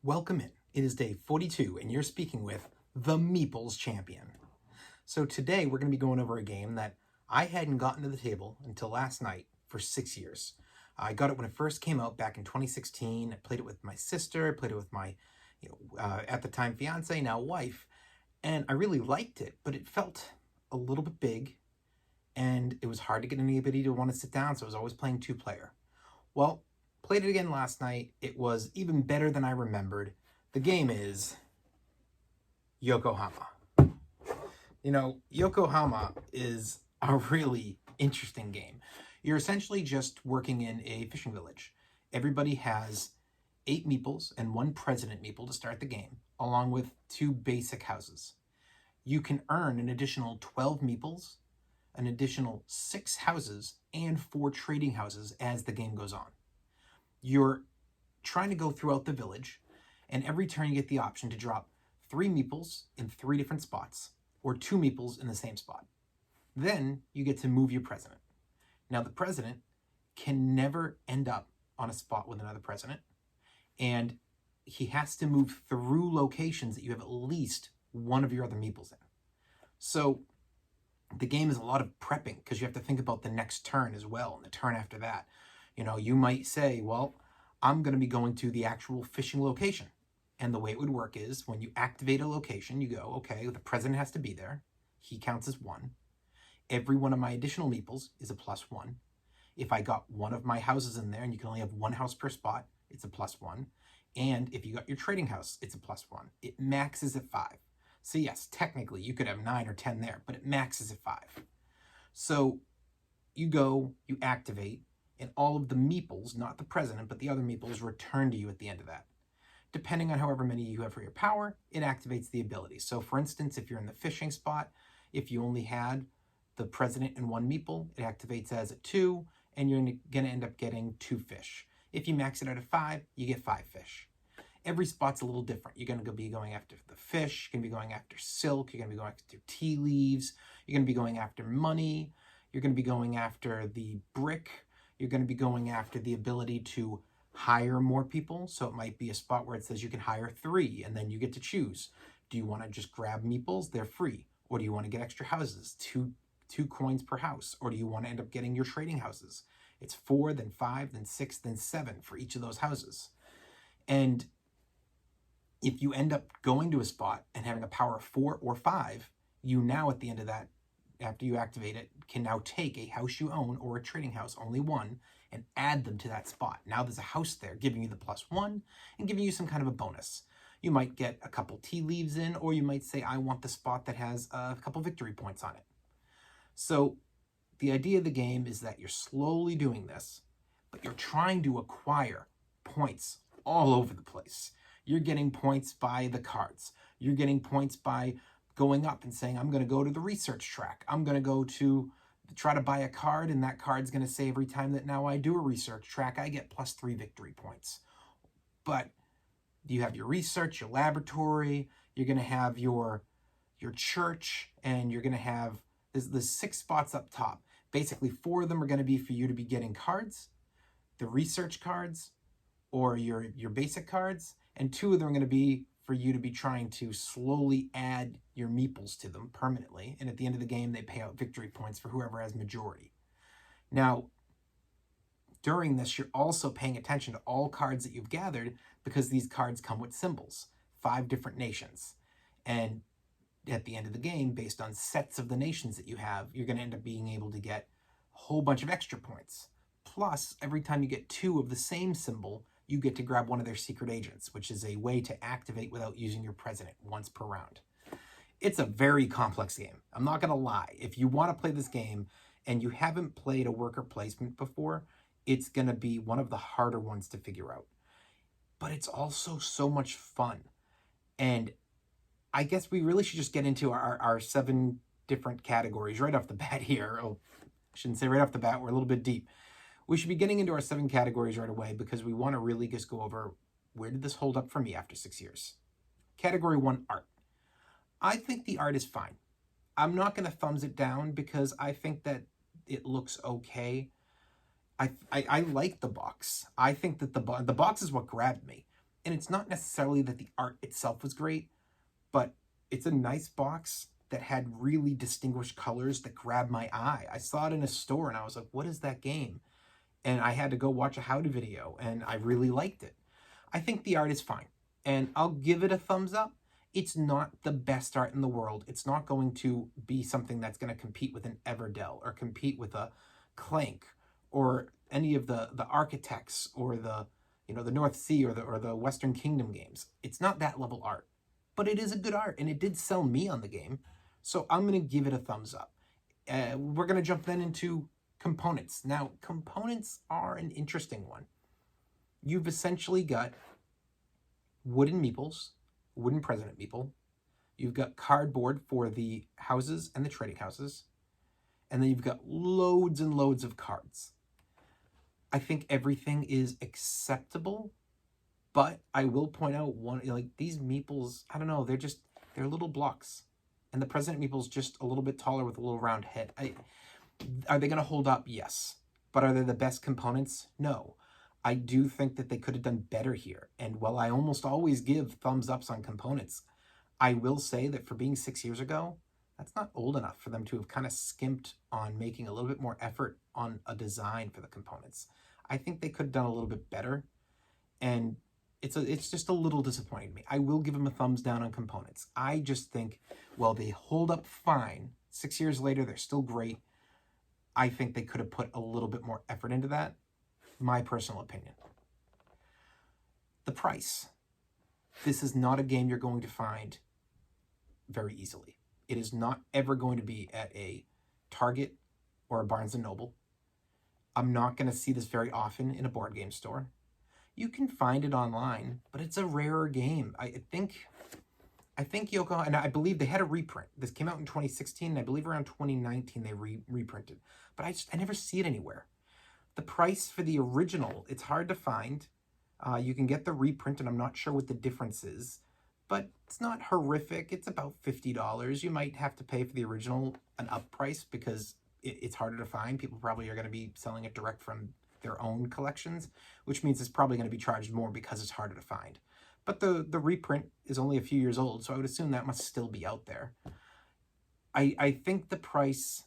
Welcome in. It is day 42, and you're speaking with the Meeples Champion. So today we're going to be going over a game that I hadn't gotten to the table until last night for 6 years. I got it when it first came out back in 2016. I played it with my sister, I played it with my, at the time fiance, now wife, and I really liked it, but it felt a little bit big, and it was hard to get anybody to want to sit down, so I was always playing two-player. Well, played it again last night. It was even better than I remembered. The game is Yoko Hama. Yoko Hama is a really interesting game. You're essentially just working in a fishing village. Everybody has 8 meeples and 1 president meeple to start the game, along with 2 basic houses. You can earn an additional 12 meeples, an additional 6 houses, and 4 trading houses as the game goes on. You're trying to go throughout the village, and every turn you get the option to drop 3 meeples in 3 different spots, or 2 meeples in the same spot. Then you get to move your president. Now the president can never end up on a spot with another president, and he has to move through locations that you have at least one of your other meeples in. So the game is a lot of prepping, because you have to think about the next turn as well, and the turn after that. You might say, well, I'm going to be going to the actual fishing location. And the way it would work is when you activate a location, you go, okay, the president has to be there. He counts as 1. Every one of my additional meeples is a +1. If I got one of my houses in there, and you can only have 1 house per spot, it's a +1. And if you got your trading house, it's a +1. It maxes at 5. So yes, technically you could have 9 or 10 there, but it maxes at 5. So you go, you activate, and all of the meeples, not the president, but the other meeples, return to you at the end of that. Depending on however many you have for your power, it activates the ability. So for instance, if you're in the fishing spot, if you only had the president and 1 meeple, it activates as a 2, and you're going to end up getting 2 fish. If you max it out at 5, you get 5 fish. Every spot's a little different. You're going to be going after the fish, you're going to be going after silk, you're going to be going after tea leaves, you're going to be going after money, you're going to be going after the brick, you're going to be going after the ability to hire more people. So it might be a spot where it says you can hire 3, and then you get to choose. Do you want to just grab meeples? They're free. Or do you want to get extra houses? Two coins per house. Or do you want to end up getting your trading houses? It's 4, then 5, then 6, then 7 for each of those houses. And if you end up going to a spot and having a power of 4 or 5, you now at the end of that, after you activate it, can now take a house you own or a trading house, only 1, and add them to that spot. Now there's a house there giving you the +1 and giving you some kind of a bonus. You might get a couple tea leaves in, or you might say, I want the spot that has a couple victory points on it. So the idea of the game is that you're slowly doing this, but you're trying to acquire points all over the place. You're getting points by the cards. You're getting points by going up and saying, I'm going to go to the research track. I'm going to go to try to buy a card, and that card's going to say every time that now I do a research track, I get +3 victory points. But you have your research, your laboratory, you're going to have your church, and you're going to have, there's 6 spots up top. Basically, 4 of them are going to be for you to be getting cards, the research cards, or your basic cards, and 2 of them are going to be for you to be trying to slowly add your meeples to them permanently. And at the end of the game, they pay out victory points for whoever has majority. Now, during this, you're also paying attention to all cards that you've gathered, because these cards come with symbols, 5 different nations. And at the end of the game, based on sets of the nations that you have, you're going to end up being able to get a whole bunch of extra points. Plus, every time you get 2 of the same symbol, you get to grab one of their secret agents, which is a way to activate without using your president once per round. It's a very complex game. I'm not going to lie. If you want to play this game and you haven't played a worker placement before, it's going to be one of the harder ones to figure out. But it's also so much fun. And I guess we really should just get into our 7 different categories right off the bat here. Oh, I shouldn't say right off the bat. We're a little bit deep. We should be getting into our 7 categories right away, because we want to really just go over, where did this hold up for me after 6 years? Category 1, art. I think the art is fine. I'm not going to thumbs it down, because I think that it looks okay. I like the box. I think that the box is what grabbed me. And it's not necessarily that the art itself was great, but it's a nice box that had really distinguished colors that grabbed my eye. I saw it in a store and I was like, what is that game? And I had to go watch a how-to video, and I really liked it. I think the art is fine, and I'll give it a thumbs up. It's not the best art in the world. It's not going to be something that's going to compete with an Everdell or compete with a Clank or any of the Architects or the the North Sea or the Western Kingdom games. It's not that level art, but it is a good art, and it did sell me on the game, so I'm going to give it a thumbs up. We're going to jump then into components. Now, components are an interesting one. You've essentially got wooden meeples, wooden president meeple. You've got cardboard for the houses and the trading houses. And then you've got loads and loads of cards. I think everything is acceptable, but I will point out one, like these meeples, I don't know, they're little blocks. And the president meeple's just a little bit taller with a little round head. Are they going to hold up? Yes. But are they the best components? No. I do think that they could have done better here. And while I almost always give thumbs ups on components, I will say that for being 6 years ago, that's not old enough for them to have kind of skimped on making a little bit more effort on a design for the components. I think they could have done a little bit better. And it's just a little disappointing to me. I will give them a thumbs down on components. I just think, well, they hold up fine. 6 years later, they're still great. I think they could have put a little bit more effort into that. My personal opinion. The price. This is not a game you're going to find very easily. It is not ever going to be at a Target or a Barnes & Noble. I'm not going to see this very often in a board game store. You can find it online, but it's a rarer game. I think Yoko, and I believe they had a reprint. This came out in 2016, and I believe around 2019 they reprinted. But I never see it anywhere. The price for the original, it's hard to find. You can get the reprint, and I'm not sure what the difference is, but it's not horrific. It's about $50. You might have to pay for the original an up price because it's harder to find. People probably are going to be selling it direct from their own collections, which means it's probably going to be charged more because it's harder to find. But the reprint is only a few years old, so I would assume that must still be out there. I think the price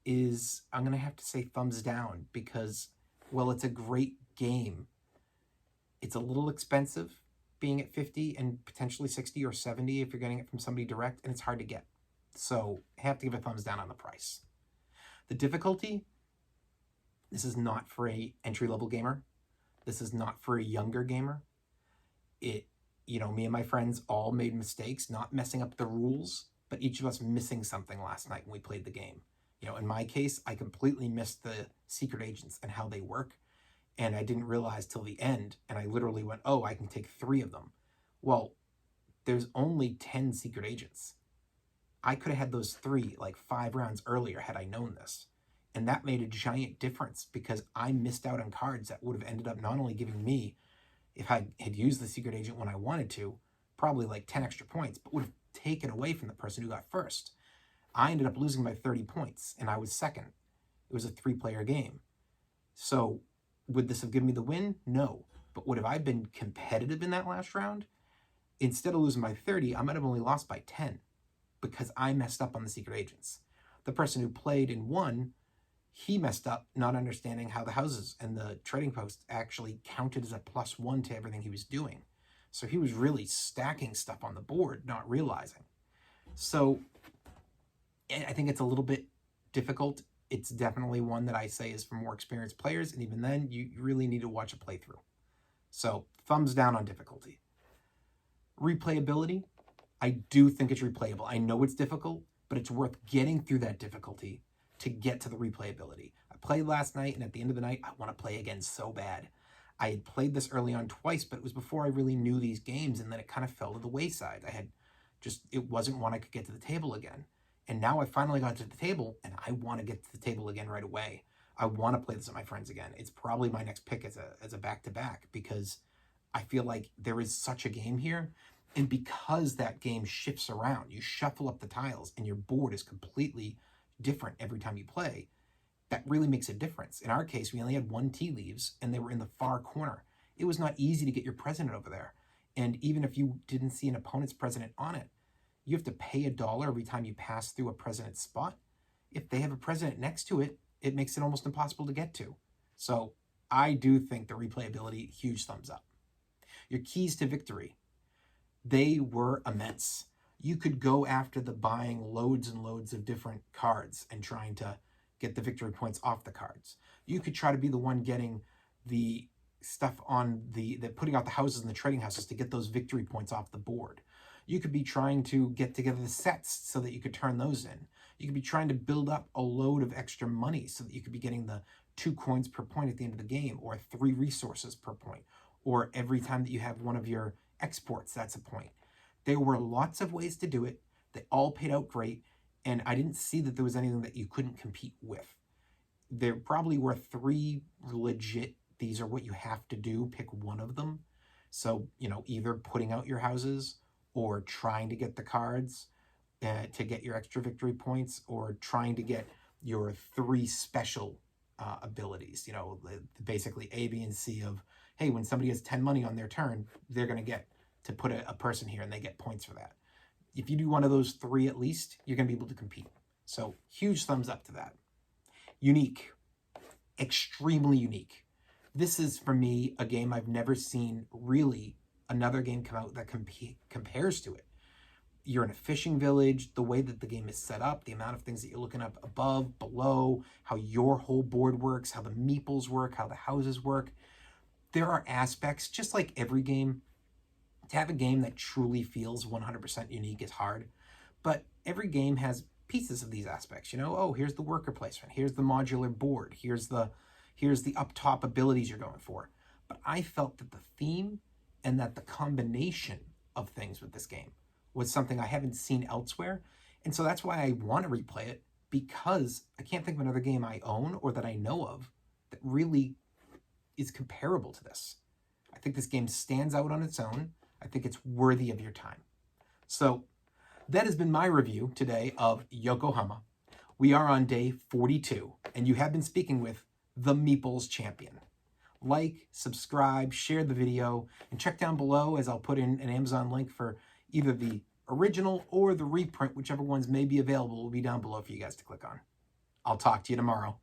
is, I'm going to have to say thumbs down because, well, it's a great game. It's a little expensive being at 50 and potentially 60 or 70 if you're getting it from somebody direct, and it's hard to get. So I have to give a thumbs down on the price. The difficulty, this is not for a entry-level gamer. This is not for a younger gamer. Me and my friends all made mistakes, not messing up the rules, but each of us missing something last night when we played the game. In my case, I completely missed the secret agents and how they work, and I didn't realize till the end, and I literally went, oh, I can take 3 of them. Well, there's only 10 secret agents. I could have had those 3 like 5 rounds earlier had I known this. And that made a giant difference because I missed out on cards that would have ended up not only giving me, if I had used the secret agent when I wanted to, probably like 10 extra points, but would have taken away from the person who got first. I ended up losing by 30 points, and I was second. It was a 3-player game. So would this have given me the win? No. But would have I been competitive in that last round? Instead of losing by 30, I might have only lost by 10 because I messed up on the secret agents. The person who played and won, he messed up not understanding how the houses and the trading posts actually counted as a +1 to everything he was doing. So he was really stacking stuff on the board, not realizing. So I think it's a little bit difficult. It's definitely one that I say is for more experienced players, and even then, you really need to watch a playthrough. So thumbs down on difficulty. Replayability, I do think it's replayable. I know it's difficult, but it's worth getting through that difficulty to get to the replayability. I played last night, and at the end of the night, I want to play again so bad. I had played this early on twice, but it was before I really knew these games, and then it kind of fell to the wayside. It wasn't one I could get to the table again. And now I finally got to the table, and I want to get to the table again right away. I want to play this with my friends again. It's probably my next pick as a back-to-back because I feel like there is such a game here. And because that game shifts around, you shuffle up the tiles, and your board is completely different every time you play. That really makes a difference. In our case, we only had 1 tea leaves, and they were in the far corner. it was not easy to get your president over there. And even if you didn't see an opponent's president on it, you have to pay $1 every time you pass through a president's spot. If they have a president next to it, it makes it almost impossible to get to. So I do think the replayability, huge thumbs up. Your keys to victory, they were immense. You could go after the buying loads and loads of different cards and trying to get the victory points off the cards. You could try to be the one getting the stuff on the putting out the houses and the trading houses to get those victory points off the board. You could be trying to get together the sets so that you could turn those in. You could be trying to build up a load of extra money so that you could be getting the 2 coins per point at the end of the game, or 3 resources per point, or every time that you have one of your exports, that's a point. There were lots of ways to do it. They all paid out great, and I didn't see that there was anything that you couldn't compete with. There probably were 3 legit, these are what you have to do, pick one of them. So, either putting out your houses or trying to get the cards to get your extra victory points, or trying to get your 3 special abilities, basically A, B, and C of, hey, when somebody has 10 money on their turn, they're going to get to put a person here and they get points for that. If you do one of those 3 at least, you're going to be able to compete. So huge thumbs up to that. Unique, extremely unique. This is, for me, a game I've never seen really another game come out that compares to it. You're in a fishing village, the way that the game is set up, the amount of things that you're looking up above, below, how your whole board works, how the meeples work, how the houses work. There are aspects, just like every game. To have a game that truly feels 100% unique is hard, but every game has pieces of these aspects. Oh, here's the worker placement, here's the modular board, here's the up top abilities you're going for. But I felt that the theme and that the combination of things with this game was something I haven't seen elsewhere. And so that's why I want to replay it, because I can't think of another game I own or that I know of that really is comparable to this. I think this game stands out on its own. I think it's worthy of your time. So that has been my review today of Yoko Hama. We are on day 42, and you have been speaking with the Meeples Champion. Like, subscribe, share the video, and check down below as I'll put in an Amazon link for either the original or the reprint, whichever ones may be available will be down below for you guys to click on. I'll talk to you tomorrow.